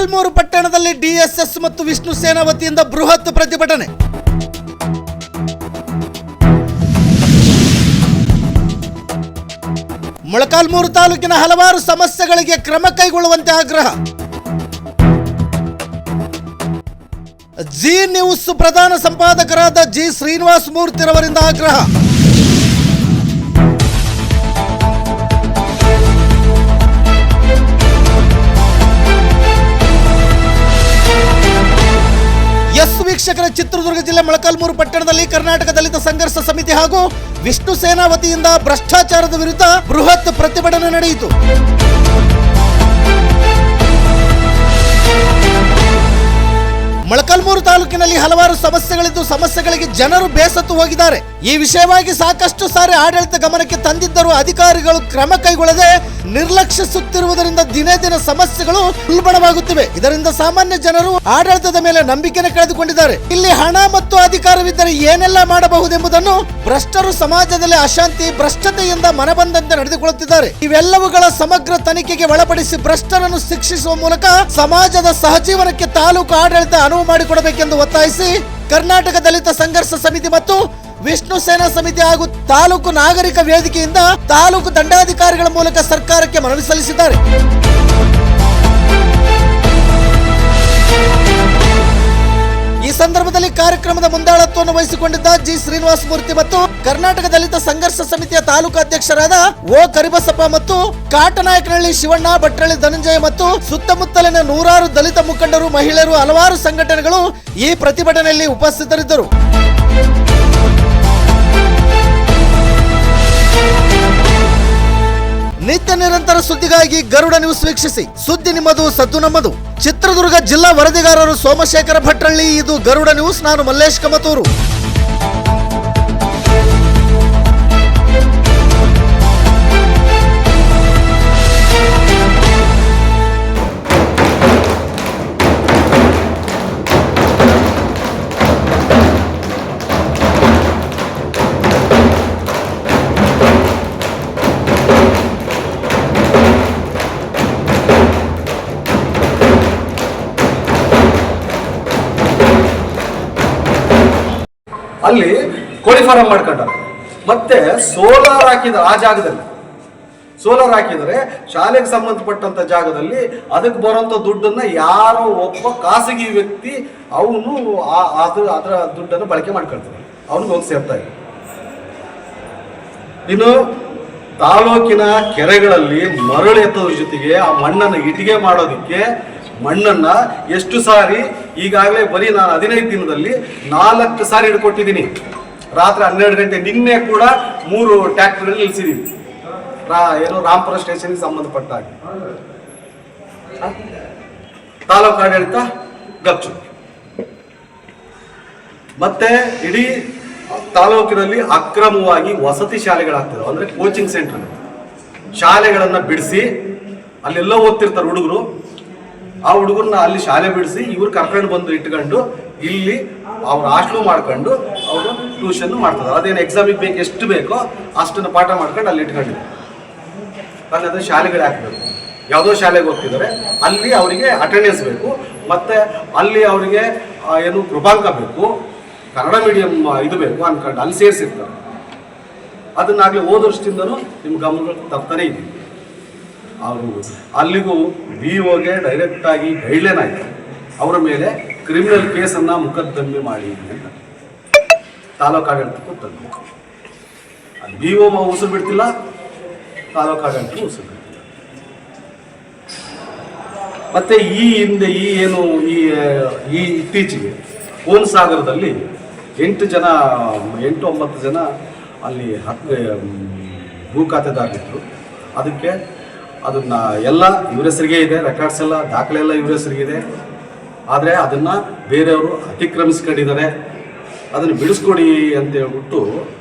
ಮೊಳಕಾಲ್ಮೂರು ಪಟ್ಟಣದಲ್ಲಿ ಡಿಎಸ್ಎಸ್ ಮತ್ತು ವಿಷ್ಣು ಸೇನಾ ವತಿಯಿಂದ ಬೃಹತ್ ಪ್ರತಿಭಟನೆ. ಮೊಳಕಾಲ್ಮೂರು ತಾಲೂಕಿನ ಹಲವಾರು ಸಮಸ್ಯೆಗಳಿಗೆ ಕ್ರಮ ಕೈಗೊಳ್ಳುವಂತೆ ಆಗ್ರಹ. ಜಿ ನ್ಯೂಸ್ ಪ್ರಧಾನ ಸಂಪಾದಕರಾದ ಜಿ ಶ್ರೀನಿವಾಸ ಮೂರ್ತಿರವರಿಂದ ಆಗ್ರಹ. ವೀಕ್ಷಕರ, ಚಿತ್ರದುರ್ಗ ಜಿಲ್ಲೆ ಮೊಳಕಾಲ್ಮೂರು ಪಟ್ಟಣದಲ್ಲಿ ಕರ್ನಾಟಕ ದಲಿತ ಸಂಘರ್ಷ ಸಮಿತಿ ಹಾಗೂ ವಿಷ್ಣು ಸೇನಾ ವತಿಯಿಂದ ಭ್ರಷ್ಟಾಚಾರದ ವಿರುದ್ಧ ಬೃಹತ್ ಪ್ರತಿಭಟನೆ ನಡೆಯಿತು. ಮೊಳಕಾಲ್ಮೂರು ತಾಲೂಕಿನಲ್ಲಿ ಹಲವಾರು ಸಮಸ್ಯೆಗಳಿದ್ದು ಸಮಸ್ಯೆಗಳಿಗೆ ಜನರು ಬೇಸತ್ತು ಹೋಗಿದ್ದಾರೆ. ಈ ವಿಷಯವಾಗಿ ಸಾಕಷ್ಟು ಸಾರಿ ಆಡಳಿತ ಗಮನಕ್ಕೆ ತಂದಿದ್ದರೂ ಅಧಿಕಾರಿಗಳು ಕ್ರಮ ಕೈಗೊಳ್ಳದೆ ನಿರ್ಲಕ್ಷಿಸುತ್ತಿರುವುದರಿಂದ ದಿನೇ ದಿನ ಸಮಸ್ಯೆಗಳು ಉಲ್ಬಣವಾಗುತ್ತಿವೆ. ಇದರಿಂದ ಸಾಮಾನ್ಯ ಜನರು ಆಡಳಿತದ ಮೇಲೆ ನಂಬಿಕೆಯನ್ನು ಕಳೆದುಕೊಂಡಿದ್ದಾರೆ. ಇಲ್ಲಿ ಹಣ ಮತ್ತು ಅಧಿಕಾರವಿದ್ದರೆ ಏನೆಲ್ಲ ಮಾಡಬಹುದೆಂಬುದನ್ನು ಭ್ರಷ್ಟರು ಸಮಾಜದಲ್ಲಿ ಅಶಾಂತಿ, ಭ್ರಷ್ಟತೆಯಿಂದ ಮನಬಂದಂತೆ ನಡೆದುಕೊಳ್ಳುತ್ತಿದ್ದಾರೆ. ಇವೆಲ್ಲವುಗಳ ಸಮಗ್ರ ತನಿಖೆಗೆ ಒಳಪಡಿಸಿ ಭ್ರಷ್ಟರನ್ನು ಶಿಕ್ಷಿಸುವ ಮೂಲಕ ಸಮಾಜದ ಸಹಜೀವನಕ್ಕೆ ತಾಲೂಕು ಆಡಳಿತ ಅನುವು ಮಾಡಿಕೊಡಬೇಕೆಂದು ಒತ್ತಾಯಿಸಿ ಕರ್ನಾಟಕ ದಲಿತ ಸಂಘರ್ಷ ಸಮಿತಿ ಮತ್ತು ವಿಷ್ಣು ಸೇನಾ ಸಮಿತಿ ಹಾಗೂ ತಾಲೂಕು ನಾಗರಿಕ ವೇದಿಕೆಯಿಂದ ತಾಲೂಕು ದಂಡಾಧಿಕಾರಿಗಳ ಮೂಲಕ ಸರ್ಕಾರಕ್ಕೆ ಮನವಿ ಸಲ್ಲಿಸಿದ್ದಾರೆ. ಈ ಸಂದರ್ಭದಲ್ಲಿ ಕಾರ್ಯಕ್ರಮದ ಮುಂದಾಳತ್ವವನ್ನು ವಹಿಸಿಕೊಂಡಿದ್ದ ಜಿ ಶ್ರೀನಿವಾಸ ಮೂರ್ತಿ ಮತ್ತು ಕರ್ನಾಟಕ ದಲಿತ ಸಂಘರ್ಷ ಸಮಿತಿಯ ತಾಲೂಕು ಅಧ್ಯಕ್ಷರಾದ ಓ ಕರಿಬಸಪ್ಪ ಮತ್ತು ಕಾಟನಾಯಕನಹಳ್ಳಿ ಶಿವಣ್ಣ, ಭಟ್ರಳ್ಳಿ ಧನಂಜಯ ಮತ್ತು ಸುತ್ತಮುತ್ತಲಿನ ನೂರಾರು ದಲಿತ ಮುಖಂಡರು, ಮಹಿಳೆಯರು, ಹಲವಾರು ಸಂಘಟನೆಗಳು ಈ ಪ್ರತಿಭಟನೆಯಲ್ಲಿ ಉಪಸ್ಥಿತರಿದ್ದರು. ನಿತ್ಯ ನಿರಂತರ ಸುದ್ದಿಗಾಗಿ ಗರುಡ ನ್ಯೂಸ್ ವೀಕ್ಷಿಸಿ. ಸುದ್ದಿ ನಿಮ್ಮದು, ಸದ್ದು ನಮ್ಮದು. ಚಿತ್ರದುರ್ಗ ಜಿಲ್ಲಾ ವರದಿಗಾರರು ಸೋಮಶೇಖರ ಭಟ್ರಳ್ಳಿ. ಇದು ಗರುಡ ನ್ಯೂಸ್. ನಾನು ಮಲ್ಲೇಶ್ ಕಮತೂರು. ಅಲ್ಲಿ ಕೋಳಿ ಫಾರಂ ಮಾಡ್ಕೊಂಡಾರೆ. ಮತ್ತೆ ಸೋಲಾರ್ ಹಾಕಿದ ಆ ಜಾಗದಲ್ಲಿ ಸೋಲಾರ್ ಹಾಕಿದರೆ ಶಾಲೆಗೆ ಸಂಬಂಧಪಟ್ಟಂತ ಜಾಗದಲ್ಲಿ ಅದಕ್ಕೆ ಬರುವಂತ ದುಡ್ಡನ್ನ ಯಾರೋ ಒಬ್ಬ ಖಾಸಗಿ ವ್ಯಕ್ತಿ ಅವನು ಅದರ ದುಡ್ಡನ್ನು ಬಳಕೆ ಮಾಡ್ಕೊಳ್ತಾನೆ, ಅವನಿಗೆ ಹೋಗಿ ಸೇರ್ತಾ ಇದೆ. ಇನ್ನು ತಾಲೂಕಿನ ಕೆರೆಗಳಲ್ಲಿ ಮರಳು ಎತ್ತೋದ್ರ ಜೊತೆಗೆ ಆ ಮಣ್ಣನ್ನು ಇಟ್ಟಿಗೆ ಮಾಡೋದಕ್ಕೆ ಮಣ್ಣನ್ನ ಎಷ್ಟು ಸಾರಿ ಈಗಾಗಲೇ ಬರೀ ನಾನು 15 ದಿನದಲ್ಲಿ 4 ಸಾರಿ ಹಿಡ್ಕೊಟ್ಟಿದ್ದೀನಿ. ರಾತ್ರಿ 12 ಗಂಟೆ ನಿನ್ನೆ ಕೂಡ 3 ಟ್ರ್ಯಾಕ್ಟರ್ಗಳು ನಿಲ್ಲಿಸಿದೀವಿ. ಏನು ರಾಮಪುರ ಸ್ಟೇಷನ್ಗೆ ಸಂಬಂಧಪಟ್ಟ ಹಾಗೆ ತಾಲೂಕು ಆಡಳಿತ ಗಚ್ಚು. ಮತ್ತೆ ಇಡೀ ತಾಲೂಕಿನಲ್ಲಿ ಅಕ್ರಮವಾಗಿ ವಸತಿ ಶಾಲೆಗಳಾಗ್ತದೆ, ಅಂದ್ರೆ ಕೋಚಿಂಗ್ ಸೆಂಟರ್ ಶಾಲೆಗಳನ್ನ ಬಿಡಿಸಿ ಅಲ್ಲೆಲ್ಲ ಓದ್ತಿರ್ತಾರೆ ಹುಡುಗರು. ಆ ಹುಡುಗರನ್ನ ಅಲ್ಲಿ ಶಾಲೆ ಬಿಡಿಸಿ ಇವ್ರು ಕರ್ಕೊಂಡು ಬಂದು ಇಟ್ಕೊಂಡು ಇಲ್ಲಿ ಅವ್ರು ಹಾಸ್ಟೆಲ್ ಮಾಡ್ಕೊಂಡು ಅವರು ಟ್ಯೂಷನ್ ಮಾಡ್ತಾರೆ. ಅದೇನು ಎಕ್ಸಾಮಿಗೆ ಬೇಕು ಎಷ್ಟು ಬೇಕೋ ಅಷ್ಟನ್ನು ಪಾಠ ಮಾಡ್ಕೊಂಡು ಅಲ್ಲಿ ಇಟ್ಕೊಂಡಿದ್ದಾರೆ. ಅಲ್ಲಿ ಅದು ಶಾಲೆಗಳೇ ಹಾಕಬೇಕು. ಯಾವುದೋ ಶಾಲೆಗೆ ಹೋಗ್ತಿದ್ದಾರೆ, ಅಲ್ಲಿ ಅವರಿಗೆ ಅಟೆಂಡೆನ್ಸ್ ಬೇಕು, ಮತ್ತೆ ಅಲ್ಲಿ ಅವರಿಗೆ ಏನು ಕೃಪಾಂಕ ಬೇಕು, ಕನ್ನಡ ಮೀಡಿಯಂ ಇದು ಬೇಕು ಅನ್ಕೊಂಡು ಅಲ್ಲಿ ಸೇರಿಸಿರ್ತಾರೆ. ಅದನ್ನಾಗಲೇ ಹೋದ ವರ್ಷದಿಂದನೂ ನಿಮ್ಮ ಗಮನಗಳು ತರ್ತಾನೆ ಇದೆ. ಅವರು ಅಲ್ಲಿಗೂ BOಗೆ ಡೈರೆಕ್ಟಾಗಿ ಗೈಡ್ಲೈನ್ ಆಯಿತು, ಅವರ ಮೇಲೆ ಕ್ರಿಮಿನಲ್ ಕೇಸನ್ನು ಮೊಕದ್ದಮೆ ಮಾಡಿ ಅಂತ ತಾಲೂಕು ಆಡಳಿತಕ್ಕೂ ತಂದು. ಅಲ್ಲಿ BO ಉಸಿರು ಬಿಡ್ತಿಲ್ಲ, ತಾಲೂಕು ಆಡಳಿತ ಉಸಿರು ಬಿಡ್ತಿಲ್ಲ. ಮತ್ತೆ ಈ ಹಿಂದೆ ಈ ಇತ್ತೀಚೆಗೆ ಕೋನಸಾಗರದಲ್ಲಿ 8-9 ಜನ ಅಲ್ಲಿ ಭೂ ಖಾತೆದಾರರಿದ್ದರು. ಅದಕ್ಕೆ ಅದನ್ನ ಎಲ್ಲ ಇವ್ರ ಹೆಸರಿಗೆ ಇದೆ, ರೆಕಾರ್ಡ್ಸ್ ಎಲ್ಲ ದಾಖಲೆ ಎಲ್ಲ ಇವ್ರ ಹೆಸರಿಗಿದೆ. ಆದರೆ ಅದನ್ನ ಬೇರೆಯವರು ಅತಿಕ್ರಮಿಸ್ಕೊಂಡಿದ್ದಾರೆ, ಅದನ್ನು ಬಿಡಿಸ್ಕೊಡಿ ಅಂತ ಹೇಳ್ಬಿಟ್ಟು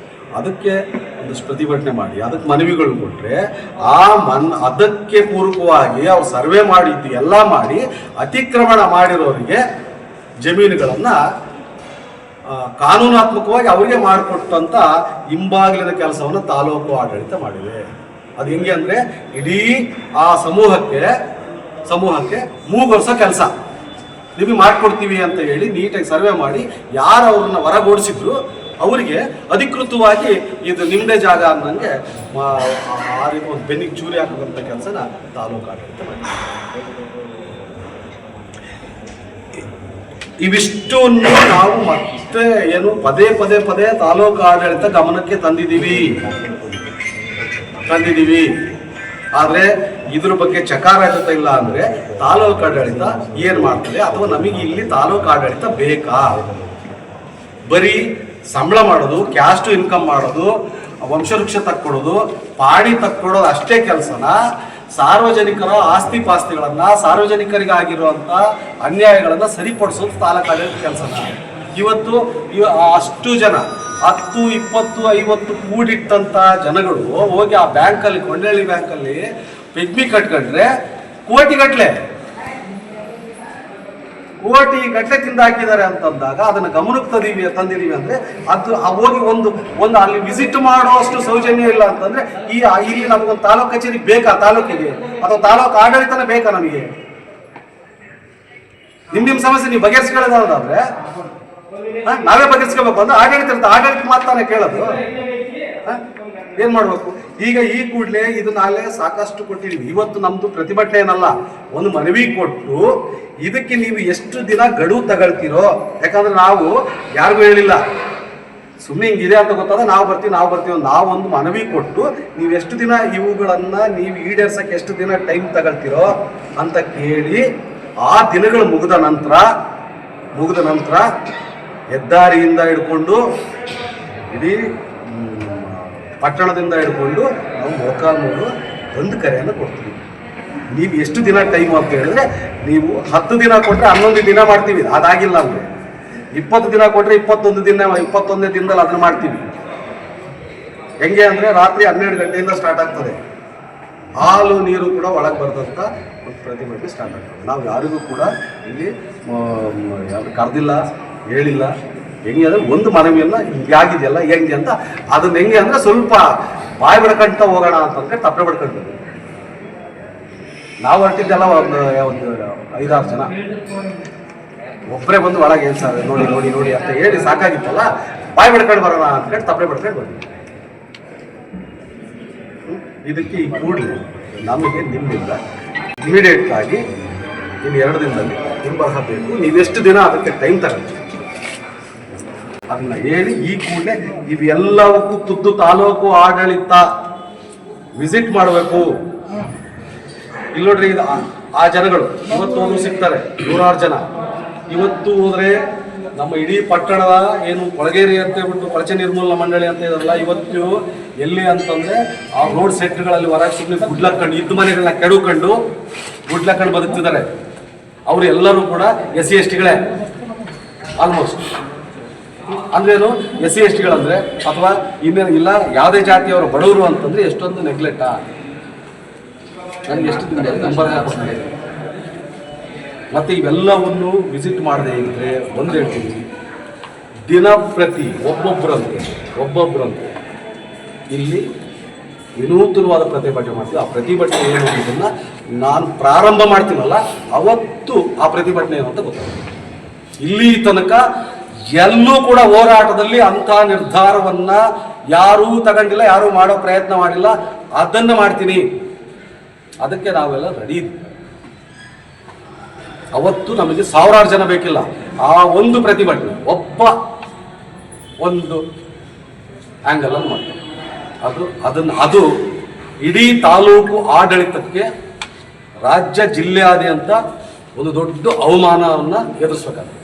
ಅದಕ್ಕೆ ಒಂದಷ್ಟು ಪ್ರತಿಭಟನೆ ಮಾಡಿ ಅದಕ್ಕೆ ಮನವಿಗಳು ಕೊಟ್ಟರೆ ಅದಕ್ಕೆ ಪೂರಕವಾಗಿ ಅವ್ರು ಸರ್ವೆ ಮಾಡಿದ್ದು ಎಲ್ಲ ಮಾಡಿ ಅತಿಕ್ರಮಣ ಮಾಡಿರೋರಿಗೆ ಜಮೀನುಗಳನ್ನು ಕಾನೂನಾತ್ಮಕವಾಗಿ ಅವರಿಗೆ ಮಾಡಿಕೊಟ್ಟಂತ ಹಿಂಬಾಗಿಲಿನ ಕೆಲಸವನ್ನು ತಾಲೂಕು ಆಡಳಿತ ಮಾಡಿದೆ. ಅದು ಹೆಂಗೆ ಅಂದರೆ ಇಡೀ ಆ ಸಮೂಹಕ್ಕೆ ಸಮೂಹಕ್ಕೆ ಮೂಗೊರ್ಸೋ ಕೆಲಸ ನಿಮಗೆ ಮಾಡ್ಕೊಡ್ತೀವಿ ಅಂತ ಹೇಳಿ ನೀಟಾಗಿ ಸರ್ವೆ ಮಾಡಿ ಯಾರು ಅವ್ರನ್ನ ಹೊರಗೋಡಿಸಿದ್ರು ಅವರಿಗೆ ಅಧಿಕೃತವಾಗಿ ಇದು ನಿಮ್ಮದೇ ಜಾಗ ಅನ್ನಂಗೆ ಆ ರೀತಿ ಒಂದು ಬೆನ್ನಿಗೆ ಚೂರಿ ಹಾಕುವಂಥ ಕೆಲಸನ ತಾಲೂಕು ಆಡಳಿತ ಮಾಡಿದೆ. ಇವಿಷ್ಟನ್ನು ನಾವು ಮತ್ತೆ ಏನು ಪದೇ ಪದೇ ಪದೇ ತಾಲೂಕು ಆಡಳಿತ ಗಮನಕ್ಕೆ ತಂದಿದ್ದೀವಿ. ಆದರೆ ಇದ್ರ ಬಗ್ಗೆ ಚಕಾರಾಗತ್ತ ಇಲ್ಲ ಅಂದರೆ ತಾಲೂಕು ಆಡಳಿತ ಏನು ಮಾಡ್ತದೆ, ಅಥವಾ ನಮಗೆ ಇಲ್ಲಿ ತಾಲೂಕು ಆಡಳಿತ ಬೇಕಾ? ಬರೀ ಸಂಬಳ ಮಾಡೋದು, ಕ್ಯಾಸ್ಟ್ ಇನ್ಕಮ್ ಮಾಡೋದು, ವಂಶವೃಕ್ಷ ತಕ್ಕೊಡೋದು, ಪಾಡಿ ತಕ್ಕೊಡೋದು ಅಷ್ಟೇ ಕೆಲಸನ, ಸಾರ್ವಜನಿಕರ ಆಸ್ತಿ ಪಾಸ್ತಿಗಳನ್ನು, ಸಾರ್ವಜನಿಕರಿಗಾಗಿರುವಂಥ ಅನ್ಯಾಯಗಳನ್ನು ಸರಿಪಡಿಸೋದು ತಾಲೂಕು ಆಡಳಿತ ಕೆಲಸನ. ಇವತ್ತು ಅಷ್ಟು ಜನ 10, 20, 50 ಕೂಡಿಟ್ಟಂಥ ಜನಗಳು ಹೋಗಿ ಆ ಬ್ಯಾಂಕಲ್ಲಿ, ಕೊಂಡಳ್ಳಿ ಬ್ಯಾಂಕಲ್ಲಿ ಪಿಗ್ಮಿ ಕಟ್ಕೊಂಡ್ರೆ ಕೋಟಿಗಟ್ಟಲೆ ತಿಂದಾಕಿದ್ದಾರೆ ಅಂತಂದಾಗ ಅದನ್ನು ಗಮನಕ್ಕೆ ತಂದಿದ್ದೀವಿ ಅಂದರೆ ಅದು ಹೋಗಿ ಒಂದು ಅಲ್ಲಿ ವಿಸಿಟ್ ಮಾಡೋ ಅಷ್ಟು ಸೌಜನ್ಯ ಇಲ್ಲ ಅಂತಂದರೆ ಇಲ್ಲಿ ನಮಗೊಂದು ತಾಲೂಕು ಕಚೇರಿ ಬೇಕಾ ತಾಲೂಕಿಗೆ, ಅಥವಾ ತಾಲೂಕು ಆಡಳಿತನೇ ಬೇಕಾ ನಮಗೆ? ನಿಮ್ಮ ಸಮಸ್ಯೆ ನೀವು ಬಗೆಹರಿಸ್ಕೊಳ್ಳೋದಾದ್ರೆ ನಾವೇ ಬಗೆಹರಿಸ್ಕೋಬೇಕು ಅಂದ್ರೆ ಆಡಳಿತ ಮಾತಾನೆ ಕೇಳೋದು. ಏನ್ ಮಾಡ್ಬೇಕು? ಈಗ ಈ ಕೂಡಲೇ ಇದು ನಾಳೆ ಸಾಕಷ್ಟು ಕೊಟ್ಟಿದ್ದೀವಿ. ಇವತ್ತು ನಮ್ದು ಪ್ರತಿಭಟನೆ ಏನಲ್ಲ, ಒಂದು ಮನವಿ ಕೊಟ್ಟು ಇದಕ್ಕೆ ನೀವು ಎಷ್ಟು ದಿನ ಗಡುವು ತಗೊಳ್ತೀರೋ, ಯಾಕಂದ್ರೆ ನಾವು ಯಾರಿಗೂ ಹೇಳಿಲ್ಲ, ಸುಮ್ಮನೆ ಹಿಂಗಿದೆ ಅಂತ ಗೊತ್ತಾದ ನಾವು ಬರ್ತೀವಿ ನಾವೊಂದು ಮನವಿ ಕೊಟ್ಟು ನೀವು ಎಷ್ಟು ದಿನ ಇವುಗಳನ್ನ ನೀವು ಈಡೇರ್ಸಕ್ಕೆ ಎಷ್ಟು ದಿನ ಟೈಮ್ ತಗೊಳ್ತೀರೋ ಅಂತ ಕೇಳಿ ಆ ದಿನಗಳು ಮುಗಿದ ನಂತರ ಹೆದ್ದಾರಿಯಿಂದ ಹಿಡ್ಕೊಂಡು ಇಡೀ ಪಟ್ಟಣದಿಂದ ಹಿಡ್ಕೊಂಡು ನಾವು ಮೊಳಕಾಲ್ಮೂರು ಒಂದು ಕರೆಯನ್ನು ಕೊಡ್ತೀವಿ. ನೀವು ಎಷ್ಟು ದಿನ ಟೈಮ್ ಅಂತ ಹೇಳಿದ್ರೆ, ನೀವು 10 ದಿನ ಕೊಟ್ಟರೆ 11 ದಿನ ಮಾಡ್ತೀವಿ, ಅದಾಗಿಲ್ಲ ಅಂದರೆ 20 ದಿನ ಕೊಟ್ಟರೆ 21ನೇ ದಿನದಲ್ಲಿ ಅದನ್ನು ಮಾಡ್ತೀವಿ. ಹೆಂಗೆ ಅಂದರೆ ರಾತ್ರಿ 12 ಗಂಟೆಯಿಂದ ಸ್ಟಾರ್ಟ್ ಆಗ್ತದೆ. ಹಾಲು ನೀರು ಕೂಡ ಒಳಗೆ ಬರ್ತಂತ ಒಂದು ಪ್ರತಿಭಟನೆ ಸ್ಟಾರ್ಟ್ ಆಗ್ತದೆ. ನಾವು ಯಾರಿಗೂ ಕೂಡ ಇಲ್ಲಿ ಯಾರು ಕರೆದಿಲ್ಲ, ಹೇಳಿಲ್ಲ. ಹೆಂಗೆ ಅಂದರೆ ಒಂದು ಮನವಿಯನ್ನ ಹಿಂಗಾಗಿದೆಯಲ್ಲ ಹೆಂಗೆ ಅಂತ, ಅದನ್ನ ಹೆಂಗೆ ಅಂದರೆ ಸ್ವಲ್ಪ ಬಾಯಿ ಬಿಡ್ಕೊಂತ ಹೋಗೋಣ ಅಂತಂದ್ರೆ ತಪ್ಪೆ ಬಿಡ್ಕೊಂಡು ನಾವು ಹೊರಟಿದ್ದೆಲ್ಲ ಒಂದು 5-6 ಜನ ಒಬ್ಬರೇ ಬಂದು ಒಳಗೆ ಏನು ಸರ್ ನೋಡಿ ಅಂತ ಹೇಳಿ ಸಾಕಾಗಿತ್ತಲ್ಲ, ಬಾಯಿ ಬಿಡ್ಕೊಂಡು ಬರೋಣ ಅಂತೇಳಿ ತಪ್ಪೆ ಬಿಡ್ಕೊಂಡು ಬಂದ್ವಿ. ಇದಕ್ಕೆ ಈ ಕೂಡಲೇ ನಮಗೆ ನಿಮ್ಮಿಂದ ಇಮಿಡಿಯೇಟ್ ಆಗಿ ಇನ್ನು 2 ದಿನದಲ್ಲಿ ಹಿಂಬರಹ ಬೇಕು, ನೀವೆಷ್ಟು ದಿನ ಅದಕ್ಕೆ ಟೈಮ್ ತಗೊಳ್ತೀವಿ ಅದನ್ನ ಹೇಳಿ ಈ ಕೂಡಲೇ ಇವೆಲ್ಲವಕ್ಕೂ ಖುದ್ದು ತಾಲೂಕು ಆಡಳಿತ ವಿಸಿಟ್ ಮಾಡಬೇಕು. ಇಲ್ಲಿ ನೋಡ್ರಿ, ಆ ಜನಗಳು ಇವತ್ತು ಹೋದ್ರು ಸಿಗ್ತಾರೆ 100 ಜನ. ಇವತ್ತು ಹೋದ್ರೆ ನಮ್ಮ ಇಡೀ ಪಟ್ಟಣದ ಏನು ಕೊಳಗೇರಿ ಅಂತ ಹೇಳ್ಬಿಟ್ಟು ಕೊಳಚೆ ನಿರ್ಮೂಲನಾ ಮಂಡಳಿ ಅಂತ ಇದಲ್ಲ, ಇವತ್ತು ಎಲ್ಲಿ ಅಂತಂದ್ರೆ ಆ ರೋಡ್ ಸೆಟ್ಗಳಲ್ಲಿ ಹೊರಗೆ ಸುಮ್ಮನೆ ಗುಡ್ಲಕ್ಕೊಂಡು ಇದ್ದ ಮನೆಗಳನ್ನ ಕೆಡುಕೊಂಡು ಗುಡ್ಲಕ್ಕೊಂಡು ಬದುಕ್ತಿದ್ದಾರೆ. ಅವರು ಎಲ್ಲರೂ ಕೂಡ SC STಗಳೇ ಆಲ್ಮೋಸ್ಟ್. ಅಂದ್ರೇನು SC STಗಳಂದ್ರೆ, ಅಥವಾ ಇನ್ನೇನು ಇಲ್ಲ ಯಾವುದೇ ಜಾತಿಯವರು ಬಡವರು ಅಂತಂದ್ರೆ ಎಷ್ಟೊಂದು ನೆಗ್ಲೆಕ್ಟಾ? ನನಗೆ ಎಷ್ಟು ನಂಬರ್ ಹಾಕ್ತಾರೆ. ಮತ್ತೆ ಇವೆಲ್ಲವನ್ನು ವಿಸಿಟ್ ಮಾಡದೆ ಇದ್ರೆ ಒಂದು ಹೇಳ್ತೀನಿ, ದಿನಪ್ರತಿ ಒಬ್ಬೊಬ್ಬರಂತೆ ಇಲ್ಲಿ ವಿನೂತನವಾದ ಪ್ರತಿಭಟನೆ ಮಾಡ್ತೀವಿ. ಆ ಪ್ರತಿಭಟನೆ ಏನು ಅನ್ನೋದನ್ನ ನಾನು ಪ್ರಾರಂಭ ಮಾಡ್ತೀನಲ್ಲ ಅವತ್ತು ಆ ಪ್ರತಿಭಟನೆ ಏನು ಅಂತ ಗೊತ್ತಾಗುತ್ತೆ. ಇಲ್ಲಿ ತನಕ ಎಲ್ಲೂ ಕೂಡ ಹೋರಾಟದಲ್ಲಿ ಅಂಥ ನಿರ್ಧಾರವನ್ನ ಯಾರೂ ತಗೊಂಡಿಲ್ಲ, ಯಾರೂ ಮಾಡೋ ಪ್ರಯತ್ನ ಮಾಡಿಲ್ಲ. ಅದನ್ನ ಮಾಡ್ತೀನಿ, ಅದಕ್ಕೆ ನಾವೆಲ್ಲ ರೆಡಿ ಇದ್ವಿ. ಅವತ್ತು ನಮಗೆ 1000 ಜನ ಬೇಕಿಲ್ಲ. ಆ ಒಂದು ಪ್ರತಿಭಟನೆ ಒಂದು ಆಂಗಲ್ ಅನ್ನು ಮಾಡ್ತಾರೆ. ಅದು ಇಡೀ ತಾಲೂಕು ಆಡಳಿತಕ್ಕೆ ರಾಜ್ಯ ಜಿಲ್ಲೆಯಾದ್ಯಂತ ಒಂದು ದೊಡ್ಡ ಅವಮಾನವನ್ನು ಎದುರಿಸಬೇಕಾಗುತ್ತೆ.